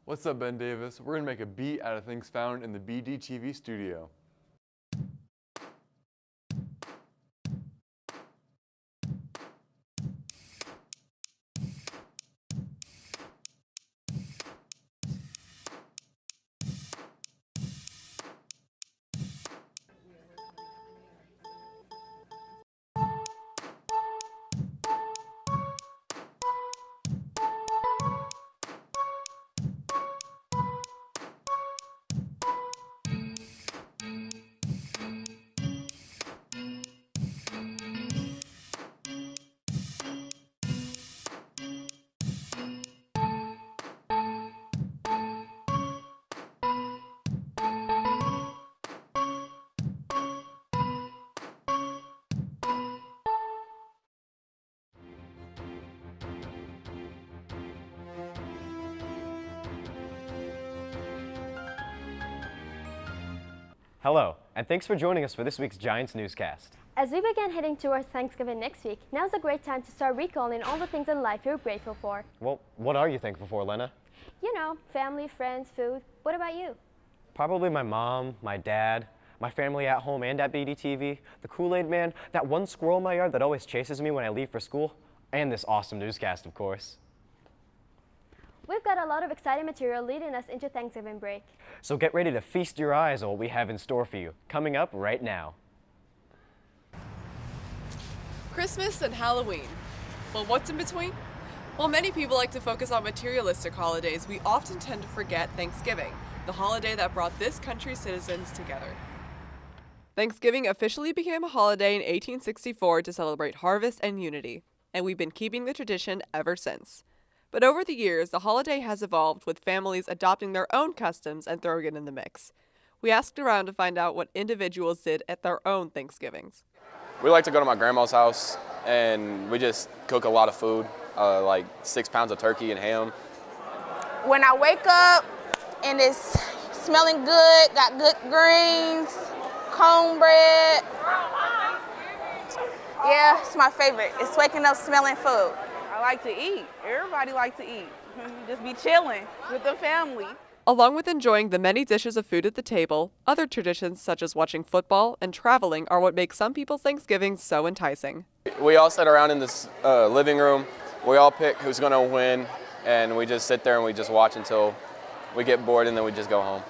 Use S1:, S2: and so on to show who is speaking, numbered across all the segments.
S1: What's up, Ben Davis? We're going to make a beat out of things found in the BDTV studio.
S2: Hello, and thanks for joining us for this week's Giants Newscast.
S3: As we begin heading towards Thanksgiving next week, now's a great time to start recalling all the things in life you're grateful for.
S2: Well, what are you thankful for, Lena?
S3: You know, family, friends, food. What about you?
S2: Probably my mom, my dad, my family at home and at BDTV, the Kool-Aid man, that one squirrel in my yard that always chases me when I leave for school, and this awesome newscast, of course.
S3: We've got a lot of exciting material leading us into Thanksgiving break.
S2: So get ready to feast your eyes on what we have in store for you, coming up right now.
S4: Christmas and Halloween. Well, what's in between? While many people like to focus on materialistic holidays, we often tend to forget Thanksgiving, the holiday that brought this country's citizens together. Thanksgiving officially became a holiday in 1864 to celebrate harvest and unity, and we've been keeping the tradition ever since. But over the years, the holiday has evolved with families adopting their own customs and throwing it in the mix. We asked around to find out what individuals did at their own Thanksgivings.
S5: We like to go to my grandma's house and we just cook a lot of food, like 6 pounds of turkey and ham.
S6: When I wake up and it's smelling good, got good greens, cornbread. Yeah, it's my favorite. It's waking up smelling food.
S7: I like to eat. Everybody likes to eat. Just be chilling with the family.
S4: Along with enjoying the many dishes of food at the table, other traditions such as watching football and traveling are what make some people's Thanksgivings so enticing.
S5: We all sit around in this living room. We all pick who's going to win, and we just sit there and we just watch until we get bored, and then we just go home.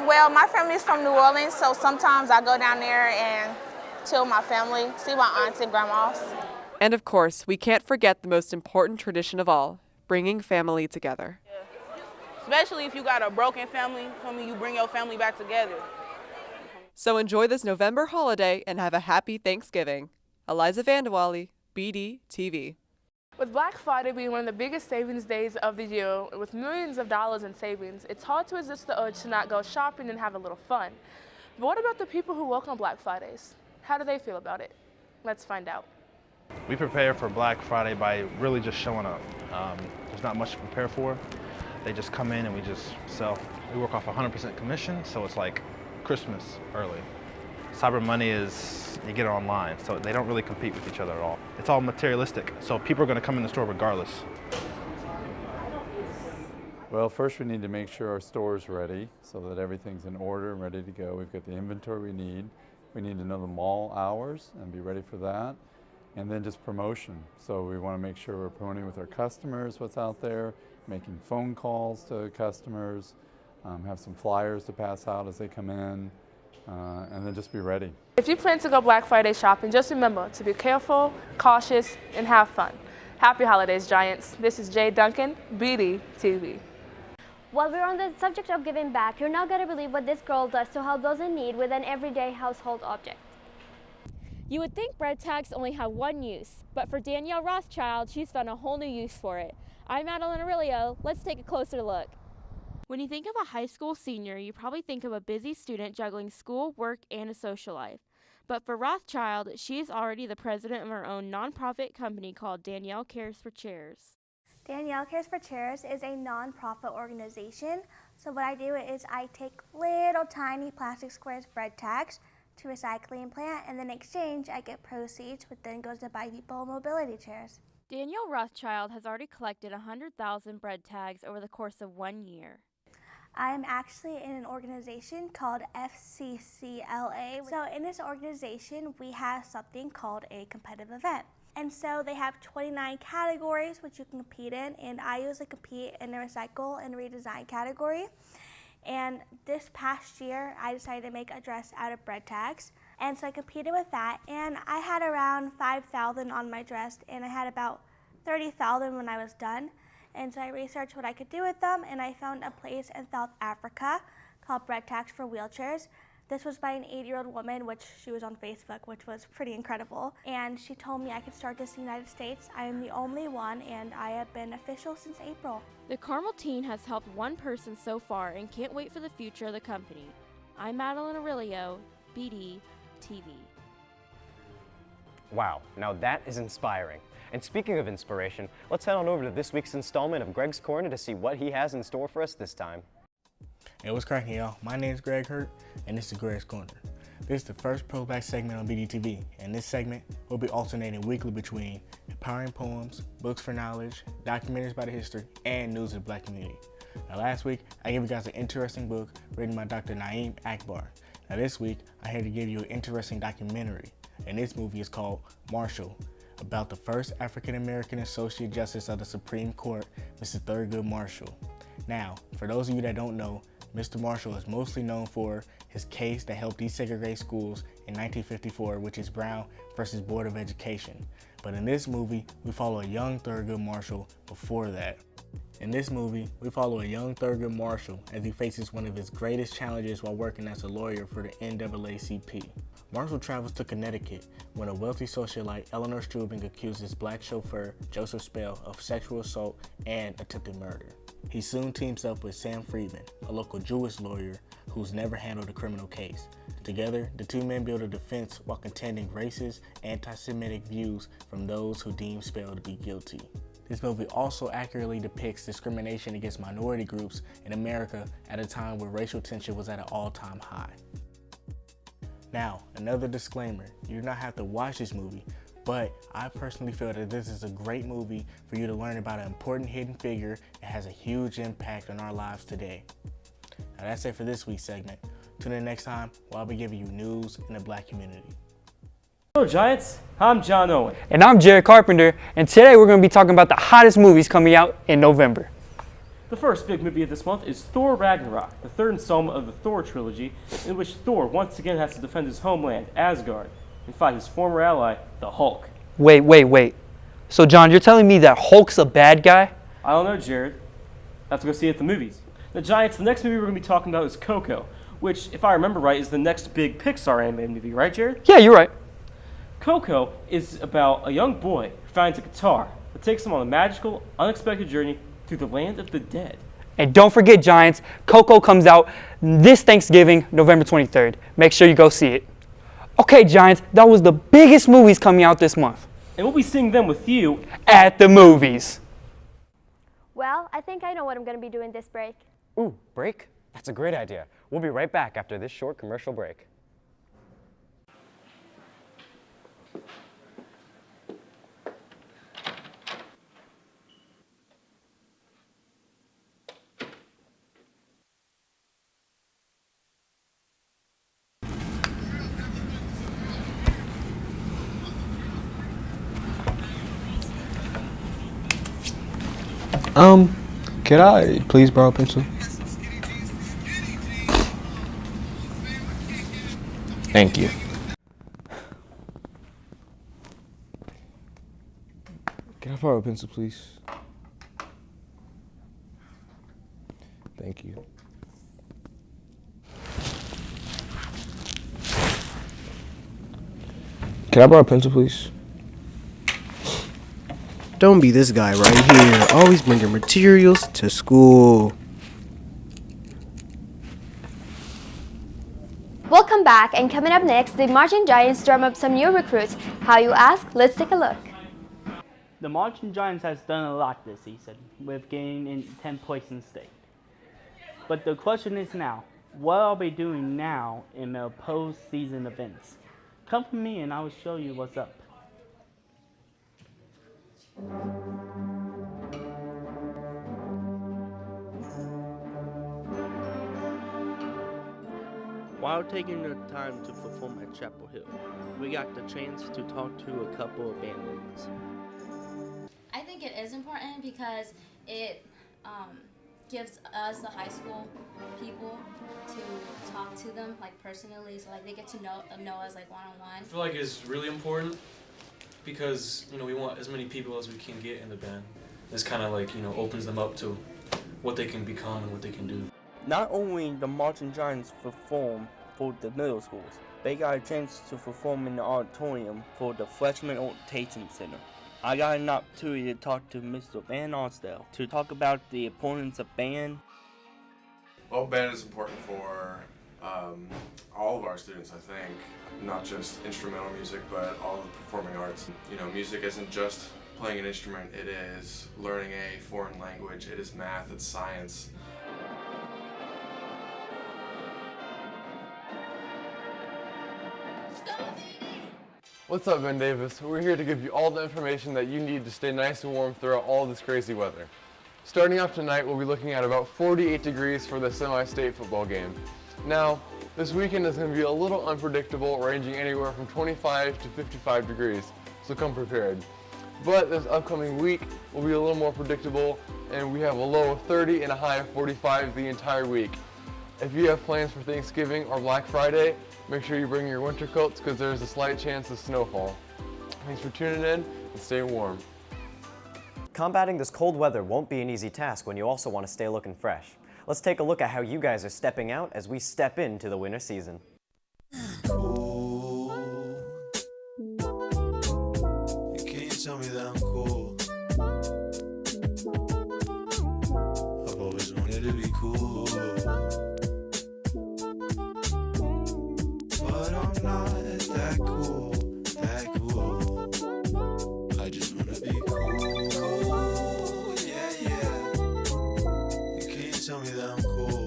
S6: Well, my family's from New Orleans, so sometimes I go down there and chill with my family, see my aunts and grandmas.
S4: And of course, we can't forget the most important tradition of all, bringing family together.
S7: Yeah. Especially if you got a broken family, you bring your family back together.
S4: So enjoy this November holiday and have a happy Thanksgiving. Eliza Vandewally, BDTV.
S8: With Black Friday being one of the biggest savings days of the year, with millions of dollars in savings, it's hard to resist the urge to not go shopping and have a little fun. But what about the people who work on Black Fridays? How do they feel about it? Let's find out.
S9: We prepare for Black Friday by really just showing up. There's not much to prepare for. They just come in and we just sell. We work off 100% commission, so it's like Christmas early. Cyber Money is, you get it online, so they don't really compete with each other at all. It's all materialistic, so people are going to come in the store regardless.
S10: Well, first we need to make sure our store is ready so that everything's in order and ready to go. We've got the inventory we need. We need to know the mall hours and be ready for that. And then just promotion. So we want to make sure we're promoting with our customers what's out there, making phone calls to customers, have some flyers to pass out as they come in, and then just be ready.
S8: If you plan to go Black Friday shopping, just remember to be careful, cautious, and have fun. Happy holidays, Giants. This is Jay Duncan, BDTV.
S3: While we're on the subject of giving back, you're not going to believe what this girl does to help those in need with an everyday household object.
S11: You would think bread tags only have one use, but for Danielle Rothschild, she's found a whole new use for it. I'm Madeline Aurelio. Let's take a closer look. When you think of a high school senior, you probably think of a busy student juggling school, work, and a social life. But for Rothschild, she is already the president of her own nonprofit company called Danielle Cares for Chairs.
S12: Danielle Cares for Chairs is a nonprofit organization. So what I do is I take little tiny plastic squares bread tags, to recycling plant, and then in exchange I get proceeds, which then goes to buy people mobility chairs.
S11: Danielle Rothschild has already collected 100,000 bread tags over the course of 1 year.
S12: I'm actually in an organization called FCCLA. So in this organization, we have something called a competitive event. And so they have 29 categories which you can compete in, and I usually compete in the recycle and redesign category. And this past year, I decided to make a dress out of bread tags. And so I competed with that, and I had around 5,000 on my dress, and I had about 30,000 when I was done. And so I researched what I could do with them, and I found a place in South Africa called Bread Tags for Wheelchairs. This was by an 80-year-old woman, which she was on Facebook, which was pretty incredible. And she told me I could start this in the United States. I am the only one, and I have been official since April.
S11: The Carmel team has helped one person so far and can't wait for the future of the company. I'm Madeline Aurelio, BDTV.
S2: Wow, now that is inspiring. And speaking of inspiration, let's head on over to this week's installment of Greg's Corner to see what he has in store for us this time.
S13: Hey, what's cracking, y'all? My name is Greg Hurt, and this is Greg's Corner. This is the first pro-black segment on BDTV, and this segment will be alternating weekly between empowering poems, books for knowledge, documentaries about the history, and news of the black community. Now, last week, I gave you guys an interesting book written by Dr. Naeem Akbar. Now, this week, I'm here to give you an interesting documentary, and this movie is called Marshall, about the first African-American Associate Justice of the Supreme Court, Mr. Thurgood Marshall. Now, for those of you that don't know, Mr. Marshall is mostly known for his case that helped desegregate schools in 1954, which is Brown versus Board of Education. But in this movie, we follow a young Thurgood Marshall before that. In this movie, we follow a young Thurgood Marshall as he faces one of his greatest challenges while working as a lawyer for the NAACP. Marshall travels to Connecticut when a wealthy socialite, Eleanor Strubing, accuses black chauffeur Joseph Spell of sexual assault and attempted murder. He soon teams up with Sam Friedman, a local Jewish lawyer who's never handled a criminal case. Together, the two men build a defense while contending racist, anti-Semitic views from those who deem Spell to be guilty. This movie also accurately depicts discrimination against minority groups in America at a time where racial tension was at an all-time high. Now, another disclaimer, you do not have to watch this movie, but I personally feel that this is a great movie for you to learn about an important hidden figure that has a huge impact on our lives today. Now that's it for this week's segment. Tune in next time where I'll be giving you news in the black community.
S14: Hello Giants, I'm John Owen.
S15: And I'm Jared Carpenter, and today we're going to be talking about the hottest movies coming out in November.
S14: The first big movie of this month is Thor Ragnarok, the third installment of the Thor trilogy, in which Thor once again has to defend his homeland, Asgard, and fight his former ally, the Hulk.
S15: Wait. So John, you're telling me that Hulk's a bad guy?
S14: I don't know, Jared. I have to go see it at the movies. The Giants, the next movie we're going to be talking about is Coco, which, if I remember right, is the next big Pixar animated movie, right, Jared?
S15: Yeah, you're right.
S14: Coco is about a young boy who finds a guitar that takes him on a magical, unexpected journey through the land of the dead.
S15: And don't forget, Giants, Coco comes out this Thanksgiving, November 23rd. Make sure you go see it. Okay, Giants, that was the biggest movies coming out this month.
S14: And we'll be seeing them with you
S15: at the movies.
S3: Well, I think I know what I'm going to be doing this break.
S2: Ooh, break? That's a great idea. We'll be right back after this short commercial break.
S16: Can I please borrow a pencil? Thank you. Can I borrow a pencil, please? Thank you. Can I borrow a pencil, please?
S17: Don't be this guy right here. Always bring your materials to school.
S3: Welcome back, and coming up next, the Marching Giants drum up some new recruits. How you ask? Let's take a look.
S18: The Marching Giants has done a lot this season with getting in 10th place in state. But the question is now, what I'll be doing now in the post-season events. Come with me and I will show you what's up. While taking the time to perform at Chapel Hill, we got the chance to talk to a couple of band members.
S19: I think it is important because it gives us, the high school people, to talk to them like personally, so like they get to know us like one-on-one.
S20: I feel like it's really important because we want as many people as we can get in the band. This kind of like opens them up to what they can become and what they can do.
S18: Not only the Marching Giants perform for the middle schools, they got a chance to perform in the auditorium for the Freshman Orientation Center. I got an opportunity to talk to Mr. Van Arsdale to talk about the importance of band.
S21: Well, band is important for all of our students, I think. Not just instrumental music, but all of the performing arts. Music isn't just playing an instrument, it is learning a foreign language, it is math, it's science.
S1: What's up, Ben Davis? We're here to give you all the information that you need to stay nice and warm throughout all this crazy weather. Starting off tonight, we'll be looking at about 48 degrees for the semi-state football game. Now, this weekend is going to be a little unpredictable, ranging anywhere from 25 to 55 degrees, so come prepared. But this upcoming week will be a little more predictable, and we have a low of 30 and a high of 45 the entire week. If you have plans for Thanksgiving or Black Friday, make sure you bring your winter coats because there's a slight chance of snowfall. Thanks for tuning in and stay warm.
S2: Combating this cold weather won't be an easy task when you also want to stay looking fresh. Let's take a look at how you guys are stepping out as we step into the winter season.
S22: You can't tell me that I'm cool. I've always wanted to be cool. But I'm not that cool, I just wanna be cool, yeah. You can't tell me that I'm cool.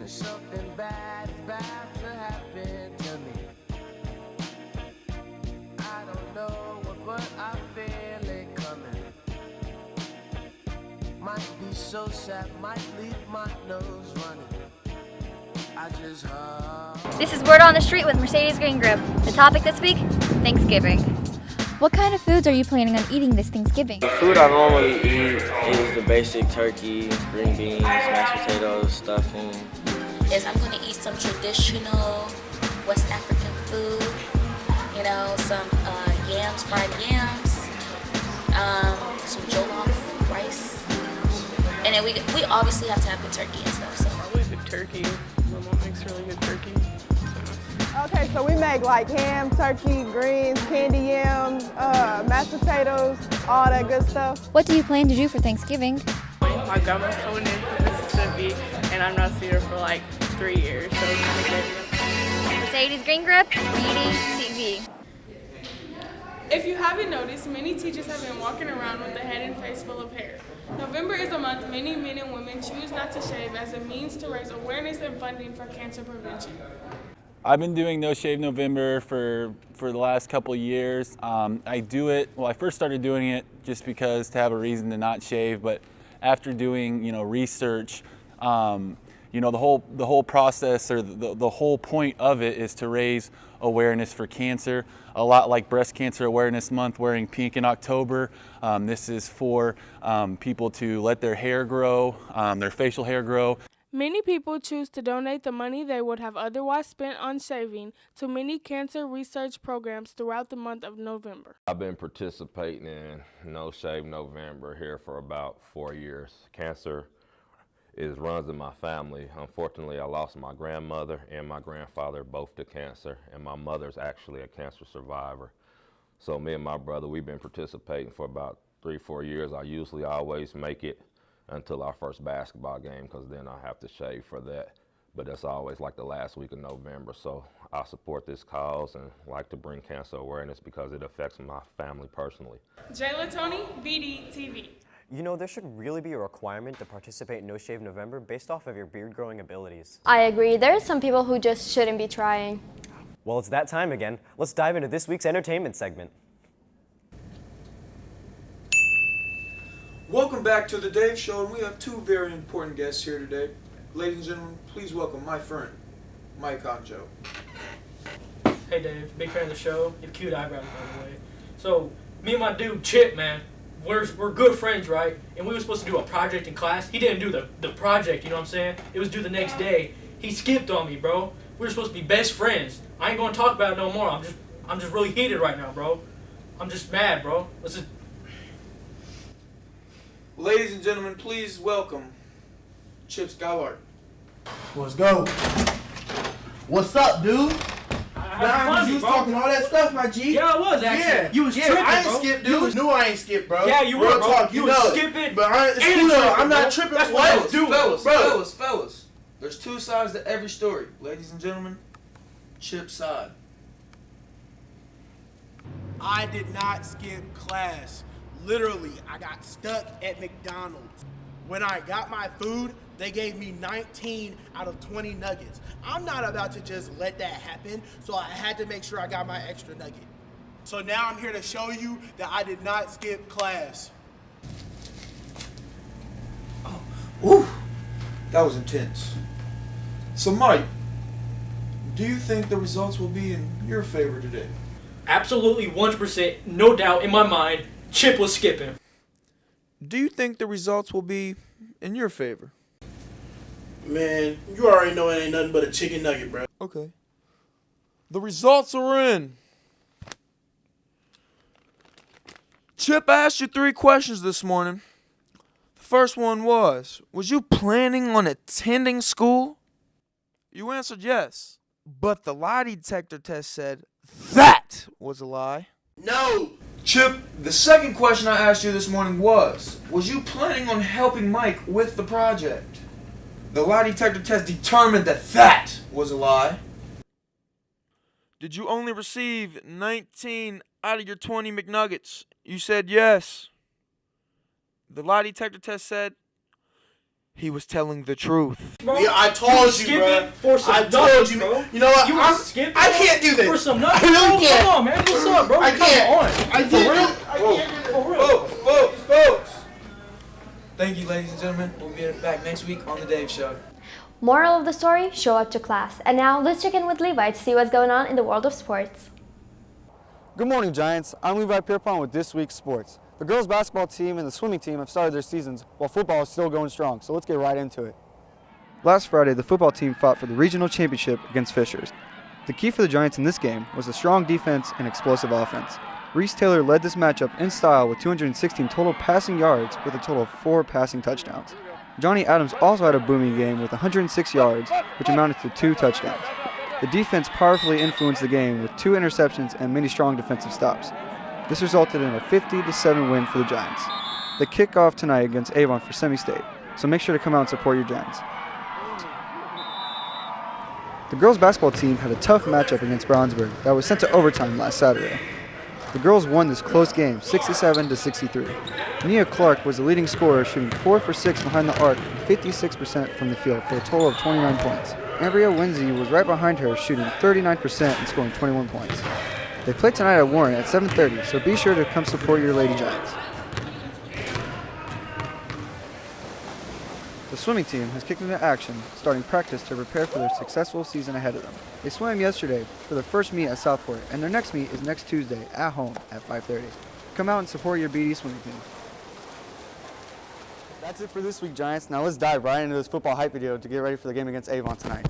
S23: Something bad is about to happen to me. I don't know what, but I feel it coming. Might be so sad, might leave my nose running. I just
S3: This is Word on the Street with Mercedes Green Grip. The topic this week, Thanksgiving.
S11: What kind of foods are you planning on eating this Thanksgiving?
S24: The food I normally eat is the basic turkey, green beans, mashed potatoes, stuffing.
S25: I'm going to eat some traditional West African food, some yams, fried yams, some jollof rice, and then we obviously have to have the turkey and stuff. So
S26: probably the turkey. My mom makes really good turkey.
S27: Okay, so we make like ham, turkey, greens, candy yams, mashed potatoes, all that good stuff.
S11: What do you plan to do for Thanksgiving?
S26: My grandma's coming in from Mississippi, and I'm not seeing her for like 3 years, so it's kind of good.
S3: Mercedes Green Grip, BDTV.
S8: If you haven't noticed, many teachers have been walking around with a head and face full of hair. November is a month many men and women choose not to shave as a means to raise awareness and funding for cancer prevention.
S28: I've been doing No Shave November for the last couple of years. I do it, I first started doing it just because to have a reason to not shave, but after doing, research, the whole process or the whole point of it is to raise awareness for cancer. A lot like Breast Cancer Awareness Month, wearing pink in October. This is for people to let their hair grow, their facial hair grow.
S8: Many people choose to donate the money they would have otherwise spent on shaving to many cancer research programs throughout the month of November.
S4: I've been participating in No Shave November here for about 4 years. Cancer runs in my family. Unfortunately, I lost my grandmother and my grandfather both to cancer, and my mother's actually a cancer survivor. So me and my brother, we've been participating for about 3-4 years. I usually always make it until our first basketball game, because then I have to shave for that. But that's always like the last week of November. So I support this cause and like to bring cancer awareness because it affects my family personally.
S8: Jayla Tony, BDTV.
S2: You know, there should really be a requirement to participate in No Shave November based off of your beard growing abilities.
S3: I agree. There are some people who just shouldn't be trying.
S2: Well, it's that time again. Let's dive into this week's entertainment segment.
S5: Welcome back to the Dave Show, and we have two very important guests here today. Ladies and gentlemen, please welcome my friend, Mike Conjo.
S6: Hey Dave, big fan of the show. You have cute eyebrows, by the way. So, me and my dude Chip, man, we're good friends, right? And we were supposed to do a project in class. He didn't do the project, you know what I'm saying? It was due the next day. He skipped on me, bro. We were supposed to be best friends. I ain't gonna talk about it no more. I'm just really heated right now, bro. I'm just mad, bro. Let's just...
S5: Ladies and gentlemen, please welcome Chip Skyward.
S7: Let's go. What's up, dude?
S6: Nah,
S7: you was talking all that stuff, my G.
S6: Yeah, I was actually.
S7: Yeah,
S6: You was tripping,
S7: I ain't
S6: bro.
S7: skipped, dude. You knew I ain't skipped, bro.
S6: Yeah, you were,
S7: Real
S6: bro.
S7: talk,
S6: You
S7: know
S6: was
S7: it.
S6: skipping
S7: But
S6: and
S7: tripping,
S6: tripping,
S7: I'm
S6: bro.
S7: not tripping.
S6: That's what I was doing, bro.
S5: Fellas, there's two sides to every story. Ladies and gentlemen, Chip's side.
S7: I did not skip class. Literally, I got stuck at McDonald's. When I got my food, they gave me 19 out of 20 nuggets. I'm not about to just let that happen, so I had to make sure I got my extra nugget. So now I'm here to show you that I did not skip class.
S5: Whew, that was intense. So Mike, do you think the results will be in your favor today?
S6: Absolutely 100%, no doubt in my mind, Chip was skipping.
S5: Do you think the results will be in your favor?
S7: Man, you already know it ain't nothing but a chicken nugget, bro.
S5: Okay. The results are in. Chip asked you 3 questions this morning. The first one was you planning on attending school? You answered yes. But the lie detector test said that was a lie.
S7: No!
S5: Chip, the second question I asked you this morning was you planning on helping Mike with the project? The lie detector test determined that was a lie. Did you only receive 19 out of your 20 McNuggets? You said yes. The lie detector test said he was telling the truth.
S7: Bro, yeah, I told you, bro. I told you, bro. You know what? I can't do this.
S6: For some nuggets,
S7: I really can't.
S6: Come on, man. What's up, bro?
S7: I can't.
S6: Come on.
S7: I can't.
S5: Folks. Thank you, ladies and gentlemen. We'll be back next week on The Dave Show.
S3: Moral of the story, show up to class. And now let's check in with Levi to see what's going on in the world of sports.
S9: Good morning, Giants. I'm Levi Pierpont with this week's sports. The girls basketball team and the swimming team have started their seasons while football is still going strong, so let's get right into it. Last Friday, the football team fought for the regional championship against Fishers. The key for the Giants in this game was a strong defense and explosive offense. Reese Taylor led this matchup in style with 216 total passing yards with a total of 4 passing touchdowns. Johnny Adams also had a booming game with 106 yards, which amounted to 2 touchdowns. The defense powerfully influenced the game with 2 interceptions and many strong defensive stops. This resulted in a 50-7 win for the Giants. They kick off tonight against Avon for semi-state, so make sure to come out and support your Giants. The girls basketball team had a tough matchup against Brownsburg that was sent to overtime last Saturday. The girls won this close game 67-63. Nia Clark was the leading scorer, shooting 4 for 6 behind the arc and 56% from the field for a total of 29 points. Ambria Winsey was right behind her, shooting 39% and scoring 21 points. They play tonight at Warren at 7:30, so be sure to come support your Lady Giants. The swimming team has kicked into action, starting practice to prepare for their successful season ahead of them. They swam yesterday for their first meet at Southport, and their next meet is next Tuesday at home at 5:30. Come out and support your BD swimming team. That's it for this week, Giants. Now let's dive right into this football hype video to get ready for the game against Avon tonight.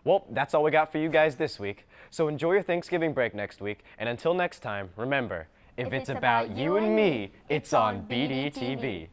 S2: Well, that's all we got for you guys this week. So enjoy your Thanksgiving break next week. And until next time, remember, if it's about you and me, it's on BDTV.